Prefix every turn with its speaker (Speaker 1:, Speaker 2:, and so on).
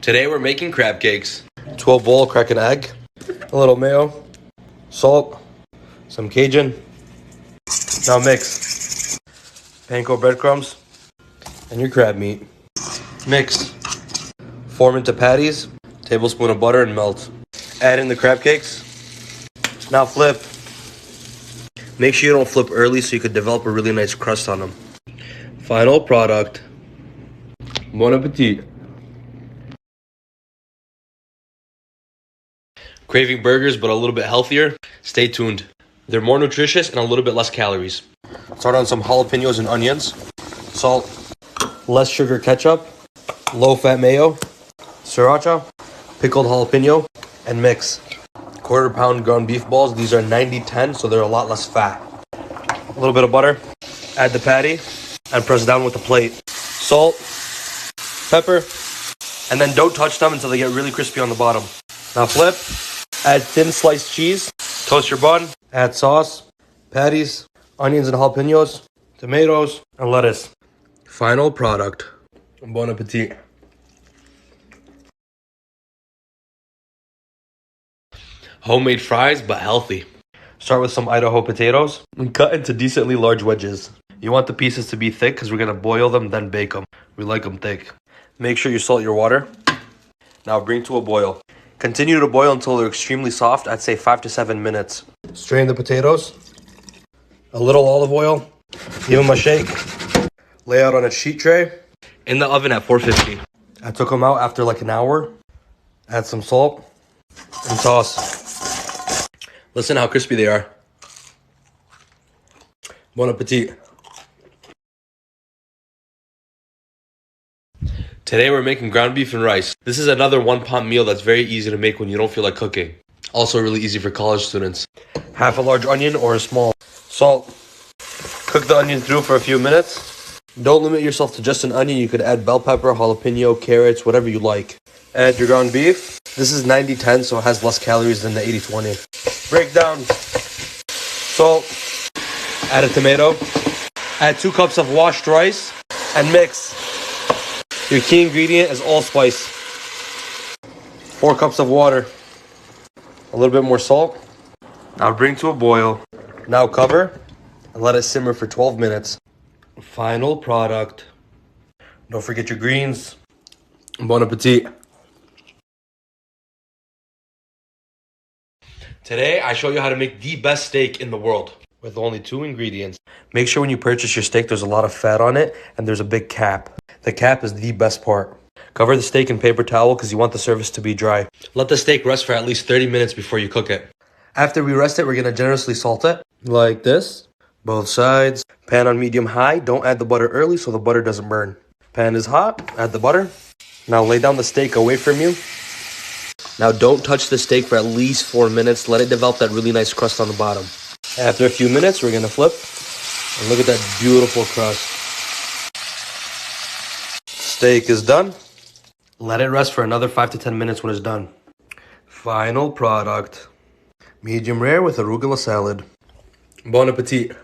Speaker 1: Today we're making crab cakes.
Speaker 2: 12 bowl, crack an egg, a little mayo, salt, some Cajun. Now mix panko breadcrumbs and your crab meat. Mix. Form into patties, tablespoon of butter and melt. Add in the crab cakes. Now flip. Make sure you don't flip early so you could develop a really nice crust on them. Final product. Bon appetit. Craving burgers but a little bit healthier? Stay tuned. They're more nutritious and a little bit less calories. Start on some jalapenos and onions. Salt. Less sugar ketchup. Low-fat mayo. Sriracha. Pickled jalapeno. And mix. Quarter-pound ground beef balls. These are 90-10, so they're a lot less fat. A little bit of butter. Add the patty. And press down with the plate. Salt. Pepper. And then don't touch them until they get really crispy on the bottom. Now flip. Add thin sliced cheese. Toast your bun. Add sauce. Patties. Onions and jalapenos. Tomatoes. And lettuce. Final product. Bon appetit.
Speaker 1: Homemade fries, but healthy.
Speaker 2: Start with some Idaho potatoes and cut into decently large wedges. You want the pieces to be thick because we're going to boil them, then bake them. We like them thick. Make sure you salt your water. Now bring to a boil. Continue to boil until they're extremely soft. I'd say 5 to 7 minutes. Strain the potatoes. A little olive oil. Give them a shake. Lay out on a sheet tray.
Speaker 1: In the oven at 450.
Speaker 2: I took them out after like an hour. Add some salt and toss.
Speaker 1: Listen how crispy they are.
Speaker 2: Bon appetit.
Speaker 1: Today we're making ground beef and rice. This is another 1-pot meal that's very easy to make when you don't feel like cooking. Also really easy for college students.
Speaker 2: Half a large onion or a small. Salt. Cook the onion through for a few minutes. Don't limit yourself to just an onion. You could add bell pepper, jalapeno, carrots, whatever you like. Add your ground beef. This is 90-10, so it has less calories than the 80-20. Break down. Salt. Add a tomato. Add 2 cups of washed rice. And mix. Your key ingredient is allspice. 4 cups of water. A little bit more salt. Now bring to a boil. Now cover and let it simmer for 12 minutes. Final product. Don't forget your greens. Bon appetit.
Speaker 1: Today I show you how to make the best steak in the world.
Speaker 2: With only 2 ingredients. Make sure when you purchase your steak, there's a lot of fat on it and there's a big cap. The cap is the best part. Cover the steak in paper towel because you want the surface to be dry.
Speaker 1: Let the steak rest for at least 30 minutes before you cook it.
Speaker 2: After we rest it, we're going to generously salt it. Like this. Both sides. Pan on medium-high. Don't add the butter early so the butter doesn't burn. Pan is hot. Add the butter. Now lay down the steak away from you. Now don't touch the steak for at least 4 minutes. Let it develop that really nice crust on the bottom. After a few minutes, we're going to flip. And look at that beautiful crust. Steak is done. Let it rest for another 5 to 10 minutes when it's done. Final product. Medium rare with arugula salad. Bon appetit.